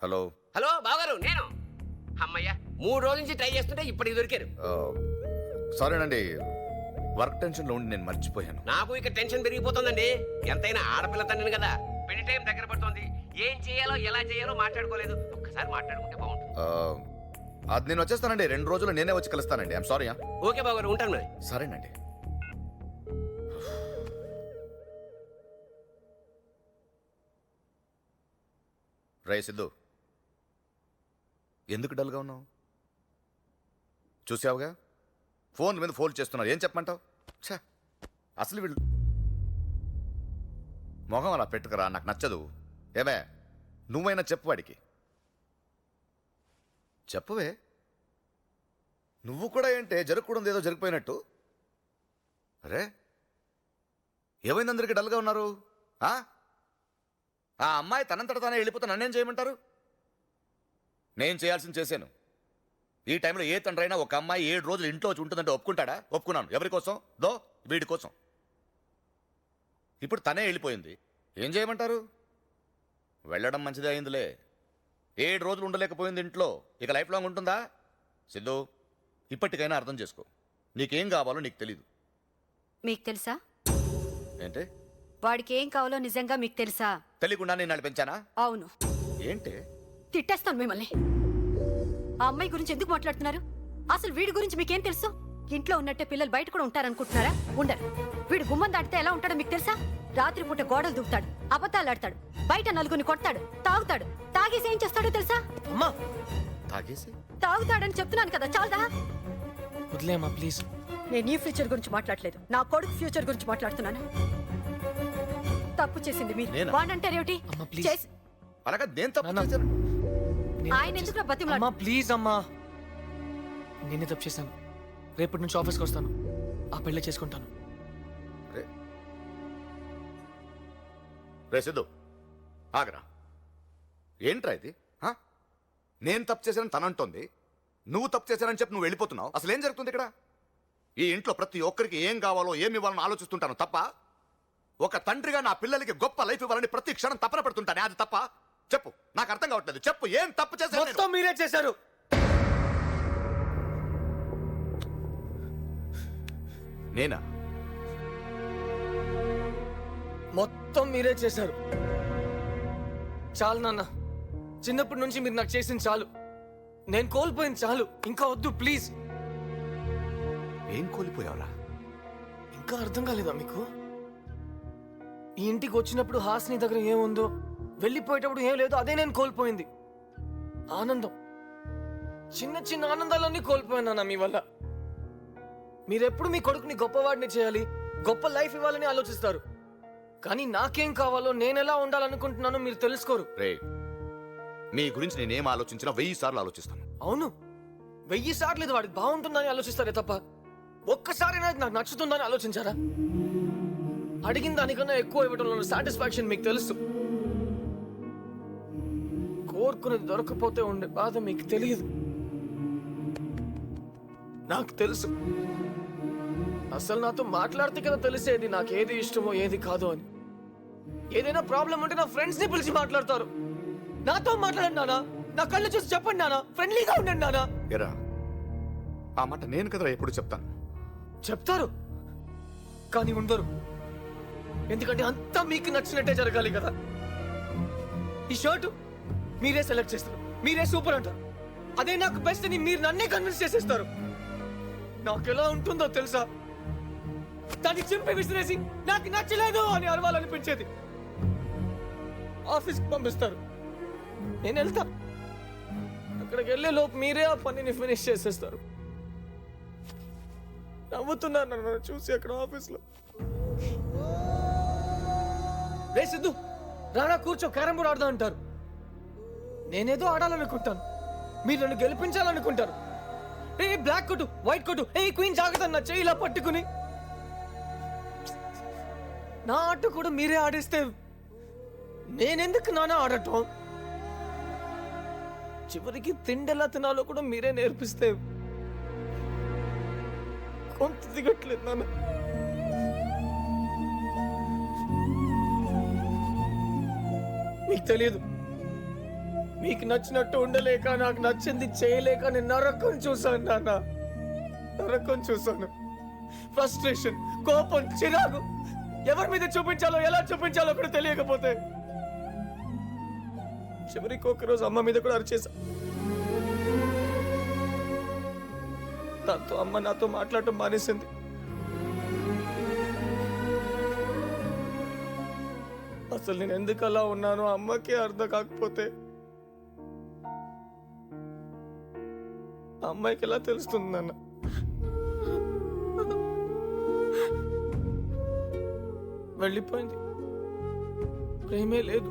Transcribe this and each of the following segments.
Hello hello బావగారు నేను అమ్మయ్య 3 రోజుల నుంచి ట్రై చేస్తుంటే ఇప్పటికి దొరికారు. సారీనండి, వర్క్ టెన్షన్లో ఉండి నేను మర్చిపోయాను. నాకు ఇక టెన్షన్ పెరిగిపోతుందండి. ఎంతైనా ఆడపిల్ల తండ్రిని కదా. పెళ్లి టైం దగ్గర పడుతోంది. ఏం చేయాలో ఎలా చేయాలో మాట్లాడుకోలేదు. ఒక్కసారి మాట్లాడుకుంటే బాగుంటుంది. అది నేను వచ్చేస్తానండి, 2 రోజులు నేనే వచ్చి కలుస్తానండి. I'm sorry. ఓకే బావగారు, ఉంటాను మరి. సరేనండి. రే సిద్ధు, ఎందుకు డల్గా ఉన్నావు? చూసావుగా, ఫోన్ మీద ఫోన్ చేస్తున్నారు. ఏం చెప్పమంటావు? ఛా, అసలు వీళ్ళు మొహం అలా పెట్టుకురా, నాకు నచ్చదు. ఏమే, నువ్వైనా చెప్పు వాడికి. చెప్పవే, నువ్వు కూడా ఏంటే జరగకూడదు ఏదో జరిగిపోయినట్టు. అరే, ఏమైంది అందరికీ డల్గా ఉన్నారు? ఆ అమ్మాయి తనంతట తానే వెళ్ళిపోతే నన్నేం చేయమంటారు? నేను చేయాల్సింది చేశాను. ఈ టైంలో ఏ తండ్రైనా ఒక అమ్మాయి 7 రోజులు ఇంట్లో వచ్చి ఉంటుందంటే ఒప్పుకుంటాడా? ఒప్పుకున్నాను. ఎవరి కోసం? వీడి కోసం. ఇప్పుడు తనే వెళ్ళిపోయింది, ఏం చేయమంటారు? వెళ్ళడం మంచిదే అయిందిలే. 7 రోజులు ఉండలేకపోయింది ఇంట్లో, ఇక లైఫ్ లాంగ్ ఉంటుందా? సిద్ధు, ఇప్పటికైనా అర్థం చేసుకో. నీకేం కావాలో నీకు తెలీదు. మీకు తెలుసా? ఏంటి? వాడికి ఏం కావాలో నిజంగా మీకు తెలుసా? తెలియకుండా నేను పెంచానా? అవును. ఏంటి? తిట్టేస్తాను మిమ్మల్ని. ఆ అమ్మాయి గురించి ఎందుకు మాట్లాడుతున్నారు? అసలు వీడి గురించి మీకేం తెలుసు? ఇంట్లో ఉన్నట్టే పిల్లలు బయట కూడా ఉంటారనుకుంటున్నారా? ఉండరు. వీడు గుమ్మం దాటితే ఎలా ఉంటాడో మీకు తెలుసా? రాత్రిపూట గోడలు దూకుతాడు, అబద్ధాలు ఆడతాడు, బయట నలుగురిని కొడతాడు, తాగుతాడు. తాగేసి ఏం చేస్తాడో తెలుసా? అమ్మా, తాగేసి తాగుతాడని చెప్తున్నాను కదా, చాలదా? వదిలేమ్మా ప్లీజ్. నేను నీ ఫ్యూచర్ గురించి మాట్లాడలేదు, నా కొడుకు ఫ్యూచర్ గురించి మాట్లాడుతున్నాను. తప్పు చేసింది మీరు. నేనా? వాడంటారేమిటి? అమ్మా, ప్లీజ్. చేసి అలాగా నేను తప్పు నాన్న. చేశాను. ఆయన ఎందుకు బతిమలాడు? అమ్మా ప్లీజ్ అమ్మా, నేనే తప్పు చేశాను. రేపటి నుంచి ఆఫీస్కి వస్తాను, ఆ పెళ్ళి చేసుకుంటాను. రే సిద్ధు, ఆగరా. ఏంట్రా ఇది? నేను తప్పు చేశానని తనంటోంది, నువ్వు తప్పు చేశానని చెప్పి నువ్వు వెళ్ళిపోతున్నావు. అసలు ఏం జరుగుతుంది ఇక్కడ? ఈ ఇంట్లో ప్రతి ఒక్కరికి ఏం కావాలో ఏమి ఇవ్వాలని ఆలోచిస్తుంటాను తప్ప, ఒక తండ్రిగా నా పిల్లలకి గొప్ప లైఫ్ ఇవ్వాలని ప్రతి క్షణం తపన పడుతుంటానే. అది తప్ప? చెప్పు, నాకు అర్థం కావట్లేదు. చెప్పు, ఏం తప్పు చేశాను? మొత్తం మీరే చేశారు. నేనా? మొత్తం మీరే చేశారు. చాలు నాన్న, చిన్నప్పటి నుంచి మీరు నాకు చేసింది చాలు. నేను కోల్పోయింది చాలు, ఇంకా వద్దు ప్లీజ్. ఏం కోల్పోయావురా? ఇంకా అర్థం కాలేదా మీకు? ఈ ఇంటికి వచ్చినప్పుడు హాసిని దగ్గర ఏముందో, వెళ్ళిపోయేటప్పుడు ఏం లేదో అదే నేను కోల్పోయింది. ఆనందం, చిన్న చిన్న ఆనందాలన్నీ కోల్పోయినా మీ వల్ల. మీరెప్పుడు మీ కొడుకుని గొప్పవాడిని చేయాలి, గొప్ప లైఫ్ ఇవ్వాలని ఆలోచిస్తారు. కానీ నాకేం కావాలో, నేను ఎలా ఉండాలనుకుంటున్నానో మీరు తెలుసుకోరు. రే, మీ గురించి నేనేం ఆలోచించినా 1000 సార్లు ఆలోచిస్తాను. అవును, 1000 సార్లు ఇది వాడికి బాగుంటుందని ఆలోచిస్తారే తప్ప ఒక్కసారైనా నాకు నచ్చుతుందని ఆలోచించారా? అడిగిన దానికన్నా ఎక్కువ ఇవ్వడంలో సాటిస్ఫాక్షన్ మీకు తెలుసు. కోరుకునేది దొరకపోతే ఉండే బాధ మీకు తెలియదు, నాకు తెలుసు. అసలు నాతో మాట్లాడితే కదా తెలిసేది నాకు ఏది ఇష్టమో ఏది కాదో అని. ఏదైనా ప్రాబ్లం ఉంటే నా ఫ్రెండ్స్ ని పిలిచి మాట్లాడతారు. నాతో మాట్లాడండి నానా, నా కళ్ళు చూసి చెప్పండి నానా, ఫ్రెండ్లీగా ఉండండి నానా. ఎరా, ఆ మాట నేను కదరా ఎప్పుడు చెప్తాను. చెప్తారు కానీ ఉండరు, ఎందుకంటే అంతా మీకు నచ్చినట్టే జరగాలి కదా. ఈ షర్టు మీరే సెలెక్ట్ చేస్తారు, మీరే సూపర్ అంటారు. అదే నాకు బెస్ట్ అని మీరు నన్నే కన్విన్స్ చేసేస్తారు. నాకు ఎలా ఉంటుందో తెలుసా? దాన్ని చింపి విసిరేసి నాకు నచ్చలేదు అని అరవాలనిపించేది. ఆఫీస్కి పంపిస్తారు, నేను వెళ్తా. అక్కడికి వెళ్ళే లోపు మీరే ఆ పనిని ఫినిష్ చేసేస్తారు. నవ్వుతున్నారు నన్ను చూసి అక్కడ ఆఫీస్లో. రే సిద్ధు, రానా కూర్చో, క్యారం బోర్డ్ ఆడదా అంటారు. నేనేదో ఆడాలనుకుంటాను, మీరు నన్ను గెలిపించాలనుకుంటారు. ఏ బ్లాక్ కొట్టు, వైట్ కొట్టు, ఏ క్వీన్ జాగ్రత్త నా చేయి ఇలా పట్టుకుని. నా ఆట కూడా మీరే ఆడిస్తే నేనెందుకు నానా ఆడటం? చివరికి తిండెలా తినాలో కూడా మీరే నేర్పిస్తే కొంత దిగట్లేదు నాన్న. మీకు తెలియదు, మీకు నచ్చినట్టు ఉండలేక నాకు నచ్చింది చేయలేక నేను నరకం చూసాను నాన్న. నరకం చూసాను. ఫ్రస్ట్రేషన్, కోపం, చిరాకు ఎవరి మీద చూపించాలో ఎలా చూపించాలో కూడా తెలియకపోతే చివరికి ఒకరోజు అమ్మ మీద కూడా అరిచేసా. దాంతో అమ్మ నాతో మాట్లాడటం మానేసింది. అసలు నేను ఎందుకు అలా ఉన్నానో అమ్మకే అర్థం కాకపోతే ఆ అమ్మాయికి ఎలా తెలుస్తుంది నాన్న? వెళ్ళిపోయింది. ప్రేమే లేదు,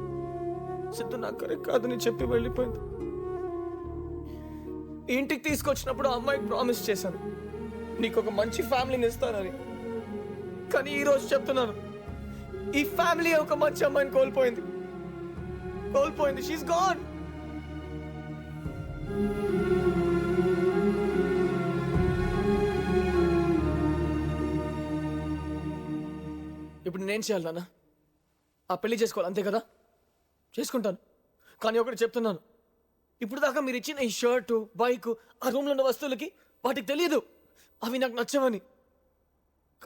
సిద్ధు నాకు కరెక్ట్ కాదని చెప్పి వెళ్ళిపోయింది. ఇంటికి తీసుకొచ్చినప్పుడు ఆ అమ్మాయికి ప్రామిస్ చేశాను, నీకు ఒక మంచి ఫ్యామిలీని ఇస్తానని. కానీ ఈ రోజు చెప్తున్నాను, ఈ ఫ్యామిలీ ఒక మంచి అమ్మాయిని కోల్పోయింది. She's gone. ఇప్పుడు నేను చేయాలి నాన్న? ఆ పెళ్లి చేసుకోవాలి అంతే కదా? చేసుకుంటాను. కానీ ఒకటి చెప్తున్నాను, ఇప్పుడు దాకా మీరు ఇచ్చిన ఈ షర్టు, బైక్, ఆ రూమ్లో ఉన్న వస్తువులకి వాటికి తెలియదు అవి నాకు నచ్చవని.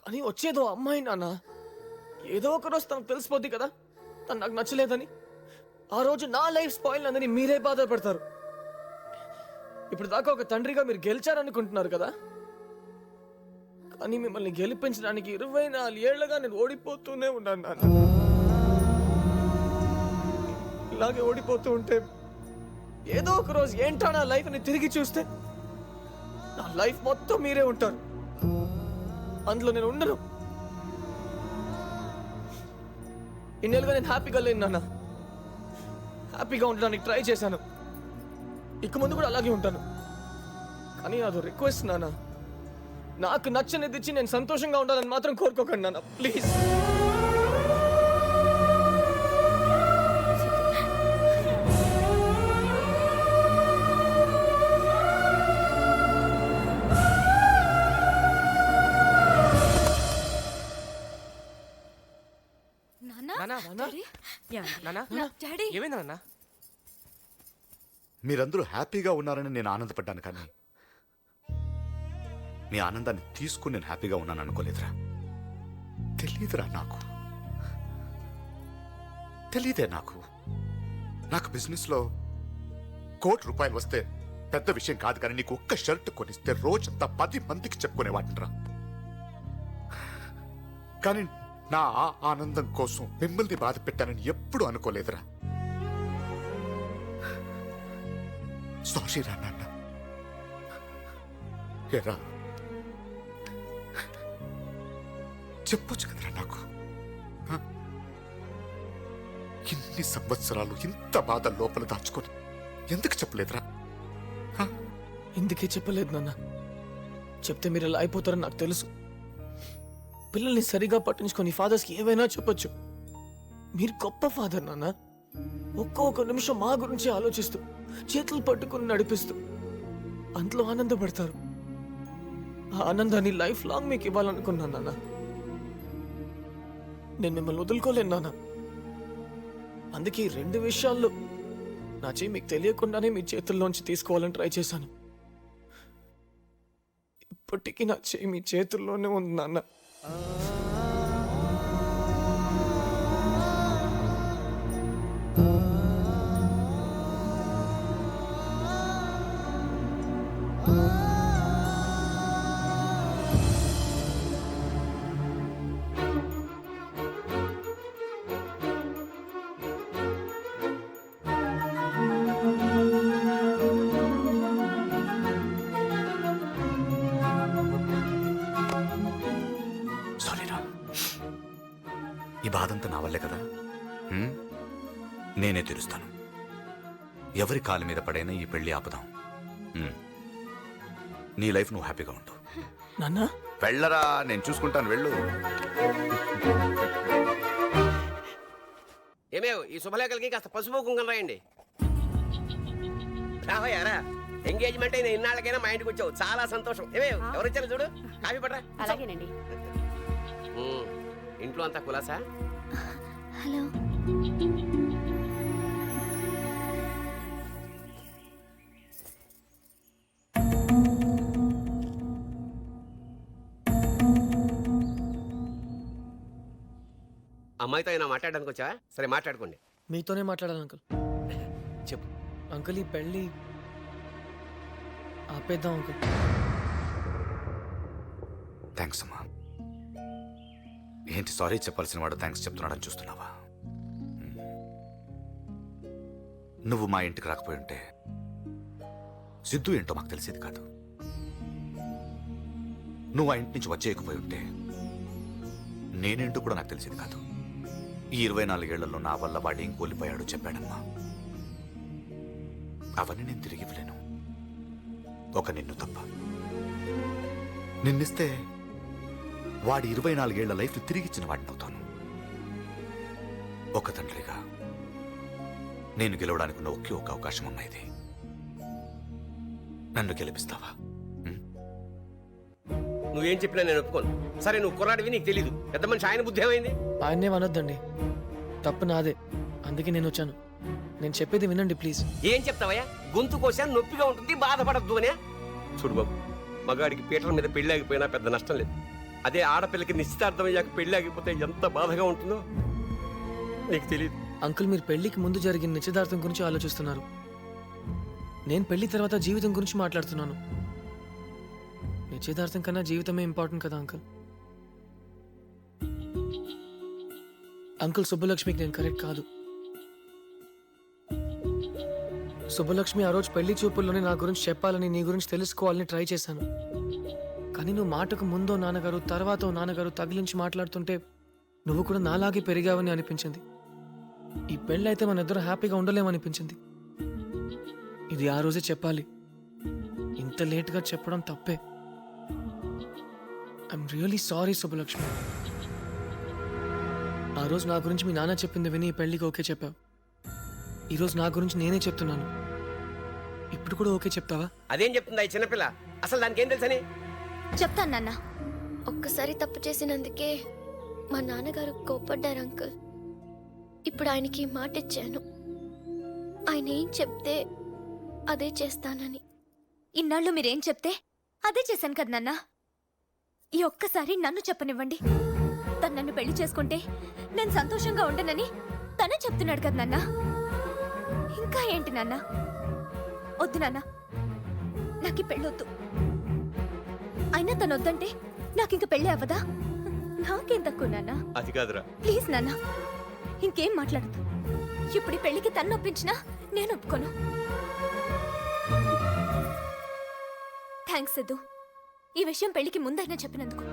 కానీ వచ్చేదో అమ్మాయి నాన్న. ఏదో ఒక రోజు తనకు తెలిసిపోద్ది కదా తను నాకు నచ్చలేదని. ఆ రోజు నా లైఫ్ స్పాయిల్ అందని మీరే బాధపడతారు. ఇప్పుడు దాకా ఒక తండ్రిగా మీరు గెలిచారనుకుంటున్నారు కదా, కానీ మిమ్మల్ని గెలిపించడానికి 24 ఏళ్లుగా నేను ఓడిపోతూనే ఉన్నాను నాన్న. ఇలాగే ఓడిపోతూ ఉంటే ఏదో ఒక రోజు ఏంటో నా లైఫ్ని తిరిగి చూస్తే నా లైఫ్ మొత్తం మీరే ఉంటారు, అందులో నేను ఉండను. ఇన్నేళ్ళుగా నేను హ్యాపీగా లేను నాన్న. హ్యాపీగా ఉండడానికి ట్రై చేశాను, ఇక ముందు కూడా అలాగే ఉంటాను. కానీ అది రిక్వెస్ట్ నాన్న, నాకు నచ్చనిది ఇచ్చి నేను సంతోషంగా ఉండాలని మాత్రం కోరుకోకండి నాన్న, ప్లీజ్. ఏమైందన్నా? మీరందరూ హ్యాపీగా ఉన్నారని నేను ఆనందపడ్డాను, కానీ మీ ఆనందాన్ని తీసుకుని నేను హ్యాపీగా ఉన్నాను అనుకోలేదురా. తెలియదురా నాకు, తెలీదే నాకు. నాకు బిజినెస్లో ₹1,00,00,000 వస్తే పెద్ద విషయం కాదు, కానీ నీకు ఒక్క షర్ట్ కొనిస్తే రోజంతా 10 మందికి చెప్పుకునేవాటిరా. కానీ నా ఆ ఆనందం కోసం మిమ్మల్ని బాధ పెట్టానని ఎప్పుడు అనుకోలేదురా. సారీ రా నాన్న. ఎరా చెప్పొచ్చు కదరా నాకు. ఇన్ని సంవత్సరాలు ఇంత బాధ లోపల దాచుకొని ఎందుకు చెప్పలేదురా? ఎందుకే చెప్పలేదు నాన్న? చెప్తే మీరు ఇలా అయిపోతారని నాకు తెలుసు. పిల్లల్ని సరిగా పట్టించుకొని ఫాదర్స్కి ఏవైనా చెప్పొచ్చు. మీరు గొప్ప ఫాదర్ నాన్న. ఒక్కొక్క నిమిషం మా గురించి ఆలోచిస్తూ చేతులు పట్టుకుని నడిపిస్తూ అందులో ఆనందపడతారు. ఆ ఆనందాన్ని లైఫ్ లాంగ్ మీకు ఇవ్వాలనుకున్నాను నాన్న. నేను మిమ్మల్ని వదులుకోలేను నాన్న. అందుకే ఈ 2 విషయాల్లో నా చేయి మీకు తెలియకుండానే మీ చేతుల్లోంచి తీసుకోవాలని ట్రై చేశాను. ఇప్పటికీ నా చేయి మీ చేతుల్లోనే ఉంది నాన్న. ఈ బాధంతా నా వల్లే కదా. నేనే తీరుస్తాను. ఎవరి కాలు మీద పడైనా ఈ పెళ్లి ఆపుదాం. నీ లైఫ్ నువ్వు హ్యాపీగా ఉండు నాన్న. వెళ్ళరా, నేను చూసుకుంటాను, వెళ్ళు. ఏమేవ్ ఈ శుభలేఖలకి కాస్త పసుపు కుంకుమ రాయండి. రావయ్యారా, ఎంగేజ్మెంట్ అయిన ఇన్నాళ్ళకైనా మా ఇంటికి వచ్చావు, చాలా సంతోషం. ఏమేవ్ ఎవరు వచ్చారు చూడు, కాఫీ పట్రా. అలాగేనండి. ఇంట్లో అంతా కులాసా? హలో. అమ్మాయితో అయినా మాట్లాడడానికి వచ్చా? సరే మాట్లాడుకోండి. మీతోనే మాట్లాడాలి అంకుల్. చెప్పు. అంకుల్ ఈ పెళ్ళి ఆపేద్దాం అంకుల్. థ్యాంక్స్ అమ్మా. ఏంటి సారీ చెప్పాల్సిన వాడు థ్యాంక్స్ చెప్తున్నాడని చూస్తున్నావా? నువ్వు మా ఇంటికి రాకపోయి ఉంటే సిద్ధు ఏంటో మాకు తెలిసేది కాదు. నువ్వు ఆ ఇంటి నుంచి వచ్చేయకపోయి ఉంటే నేనేంటో కూడా నాకు తెలిసేది కాదు. ఈ 24 ఏళ్లలో నా వల్ల వాడు ఏం కోల్పోయాడో చెప్పాడమ్మా. అవన్నీ నేను తిరిగి ఇవ్వలేను, ఒక నిన్ను తప్ప. నిన్నిస్తే వాడి 24 ఏళ్ల లైఫ్ తిరిగిచ్చిన వాడిని అవుతాను. ఒక తండ్రిగా నేను గెలవడానికి ఉన్న ఒకే ఒక అవకాశం అమ్మా ఇది. నన్ను గెలిపిస్తావా? నువ్వేం చెప్పినా నేను ఒప్పుకోను. సరే నువ్వు కుర్రాడివి, నీకు తెలీదు. పెద్ద మనిషి ఆయన బుద్ధి ఏమైంది? ఆయన్నే అనొద్దండి, తప్పు నాదే. అందుకే నేను వచ్చాను. నేను చెప్పేది వినండి ప్లీజ్. ఏం చెప్తావయ్యా? గొంతు కోసా నొప్పిగా ఉంటుంది, బాధపడద్దు అనే. చూడు బాబు, మగాడికి పీటల మీద పెళ్లి ఆగిపోయినా పెద్ద నష్టం లేదు. అదే ఆడపిల్లకి నిశ్చితార్థం అయ్యాక పెళ్లి ఆగిపోతే ఎంత బాధగా ఉంటుందో నీకు తెలియదు. అంకుల్ మీరు పెళ్లికి ముందు జరిగిన నిశ్చితార్థం గురించి ఆలోచిస్తున్నారు. నేను పెళ్లి తర్వాత జీవితం గురించి మాట్లాడుతున్నాను. నిశ్చితార్థం కన్నా జీవితమే ఇంపార్టెంట్ కదా అంకుల్. అంకుల్ సుబ్బలక్ష్మికి నేను కరెక్ట్ కాదు. సుబ్బలక్ష్మి ఆ రోజు పెళ్లి చూపుల్లోనే నా గురించి చెప్పాలని, నీ గురించి తెలుసుకోవాలని ట్రై చేశాను. కానీ నువ్వు మాటకు ముందో నాన్నగారు, తర్వాతో నాన్నగారు తగిలించి మాట్లాడుతుంటే నువ్వు కూడా నాలాగే పెరిగావని అనిపించింది. ఈ పెళ్ళి అయితే మన ఇద్దరు హ్యాపీగా ఉండలేమనిపించింది. ఇది ఆ రోజే చెప్పాలి. ఇంత లేట్గా చెప్పడం తప్పే. I'm really sorry Subbalakshmi. ఆ రోజు నా గురించి మీ నాన్న చెప్పింది విని ఈ పెళ్లికి ఓకే చెప్పావు. ఈరోజు నా గురించి నేనే చెప్తున్నాను. ఇప్పుడు కూడా ఓకే చెప్తావా? అదేం చెప్తుందా ఈ చిన్నపిల్ల? అసలు దానికి ఏం తెలుసని? చెప్తాను నాన్న. ఒక్కసారి తప్పు చేసినందుకే మా నాన్నగారు కోపడ్డారు అంకుల్. ఇప్పుడు ఆయనకి మాట ఇచ్చాను, ఆయన ఏం చెప్తే అదే చేస్తానని. ఇన్నాళ్ళు మీరేం చెప్తే అదే చేశాను కదా నాన్న. ఈ ఒక్కసారి నన్ను చెప్పనివ్వండి. తను నన్ను పెళ్లి చేసుకుంటే నేను సంతోషంగా ఉండనని తనే చెప్తున్నాడు కదా నాన్న. ఇంకా ఏంటి నాన్న? వద్దు నాన్న, నాకు ఈ పెళ్ళొద్దు. అయినా తను వద్దంటే నాకింక పెళ్ళి అవ్వదా? నాకేం తక్కువ నాన్న. అది కాదురా. ప్లీజ్ నాన్న, ఇంకేం మాట్లాడదు. ఇప్పుడు ఈ పెళ్లికి తను ఒప్పించినా నేను ఒప్పుకోను. థ్యాంక్స్ సిద్ధు, ఈ విషయం పెళ్లికి ముందైనా చెప్పినందుకు.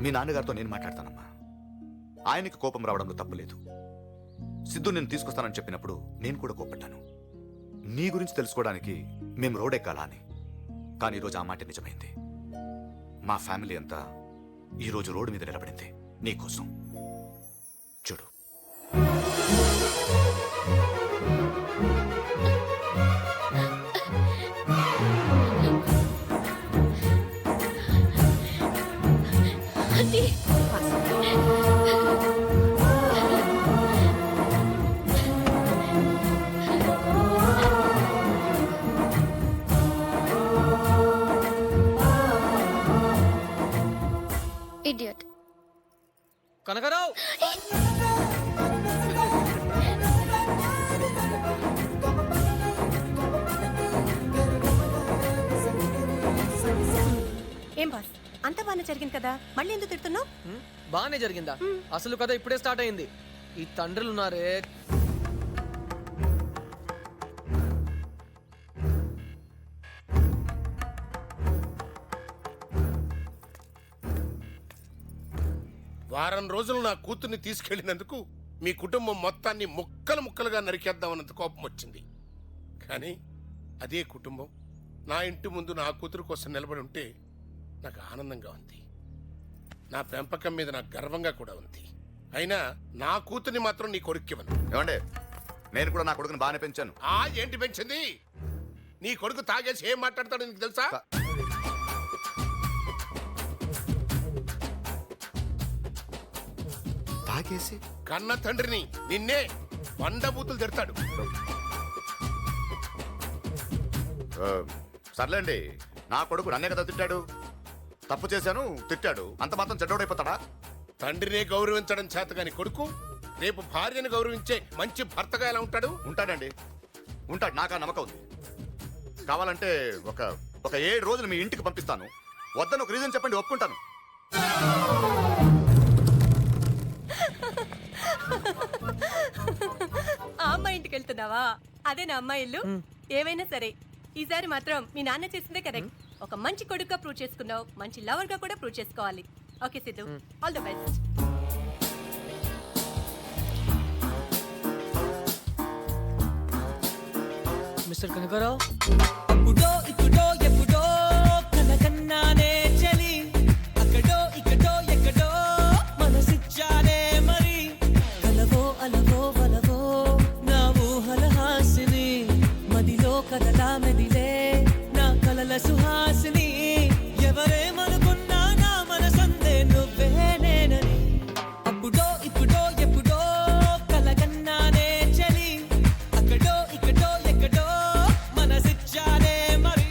మీ నాన్నగారితో నేను మాట్లాడతానమ్మా. ఆయనకి కోపం రావడంలో తప్పులేదు. సిద్ధు నేను తీసుకొస్తానని చెప్పినప్పుడు నేను కూడా కోపడ్డాను. నీ గురించి తెలుసుకోవడానికి మేము రోడ్ ఎక్కాలా అని. కానీ ఈరోజు ఆ మాట నిజమైంది. మా ఫ్యామిలీ అంతా ఈరోజు రోడ్డు మీద నిలబడింది నీకోసం. చూడు, ఇడియట్. కనకరావు, ఏం బాస్, అంత బాగానే జరిగింది కదా, మళ్ళీ ఎందుకు తిడుతున్నావు? బానే జరిగిందా? అసలు కథ ఇప్పుడే స్టార్ట్ అయింది. ఈ తండ్రులు ఉన్నారే. వారం రోజులు నా కూతుర్ని తీసుకెళ్లినందుకు మీ కుటుంబం మొత్తాన్ని ముక్కలు ముక్కలుగా నరికేద్దామన్నంత కోపం వచ్చింది. కానీ అదే కుటుంబం నా ఇంటి ముందు నా కూతురు కోసం నిలబడి ఉంటే నాకు ఆనందంగా ఉంది. నా పెంపకం మీద నాకు గర్వంగా కూడా ఉంది. అయినా నా కూతుర్ని మాత్రం నీ కొడుక్కివ్వను. ఏమండే, నేను కూడా నా కొడుకుని బాగానే పెంచాను. ఏంటి పెంచింది? నీ కొడుకు తాగేసి ఏం మాట్లాడతాడో నీకు తెలుసా? తాగేసి కన్న తండ్రిని నిన్నే వండబూతులు తిడతాడు. సర్లేండి, నా కొడుకు నన్నే కదా తిట్టాడు. తప్పు చేశాను తిట్టాడు అంత మాత్రం చెడ్డోడైపోతాడా? తండ్రినే గౌరవించడం చేతగాని కొడుకు రేపు భార్యను గౌరవించే మంచి భర్తగా ఎలా ఉంటాడు? ఉంటాడండి, ఉంటాడు. నాకు ఆ నమ్మకం ఉంది. కావాలంటే ఒక ఒక 7 రోజులు మీ ఇంటికి పంపిస్తాను. వద్దని ఒక రీజన్ చెప్పండి, ఒప్పుకుంటాను. ఆ అమ్మాయి ఇంటికి వెళ్తున్నావా? అదే నా అమ్మాయి ఇల్లు. ఏవైనా సరే ఈసారి మాత్రం మీ నాన్న చేసిందే కరెక్ట్. ఒక మంచి కొడుకుగా ప్రూవ్ చేసుకున్నావు, మంచి లవర్ గా కూడా ప్రూవ్ చేసుకోవాలి. Okay Siddhu, all the best. Mister Kanakarao, అప్పుడో ఇప్పుడో ఎప్పుడో కనకన్నానే చలి, అక్కడో ఇక్కడో ఎక్కడో మనసిచ్చానే మరి, కలవో అలవో వలవో నా ఊహల హాసిని, మదిలో కదలా మెదిలే నా కలల సుహాసిని, ఎవరేమనుకున్నా నా మనసందే నువ్వే నేనని, అప్పుడో ఇప్పుడో ఎప్పుడో కలకన్నానే చలి, అక్కడో ఇక్కడో ఎక్కడో మనసిచ్చానే మరి.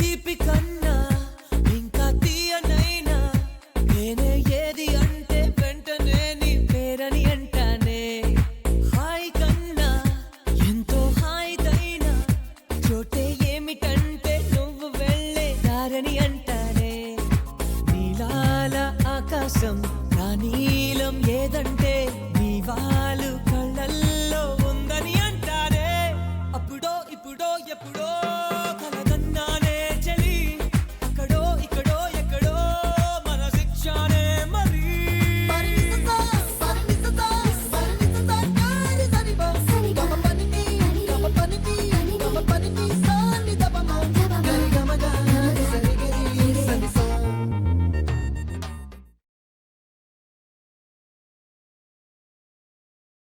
తీపి కన్నా ఇంకా తీయనైనా నేనే ఏది అంటే వెంటనే నీ పేరని అంటానే, హాయ్ కన్నా ఎంతో హాయిదైనా చోటే ఏమిటంటే నువ్వు వెళ్ళే దారని అంటానే, నీలాల ఆకాశం నా నీలం ఏదంటే నీ వాళ్ళు కళ్ళల్లో ఉందని అంటానే, అప్పుడో ఇప్పుడో ఎప్పుడో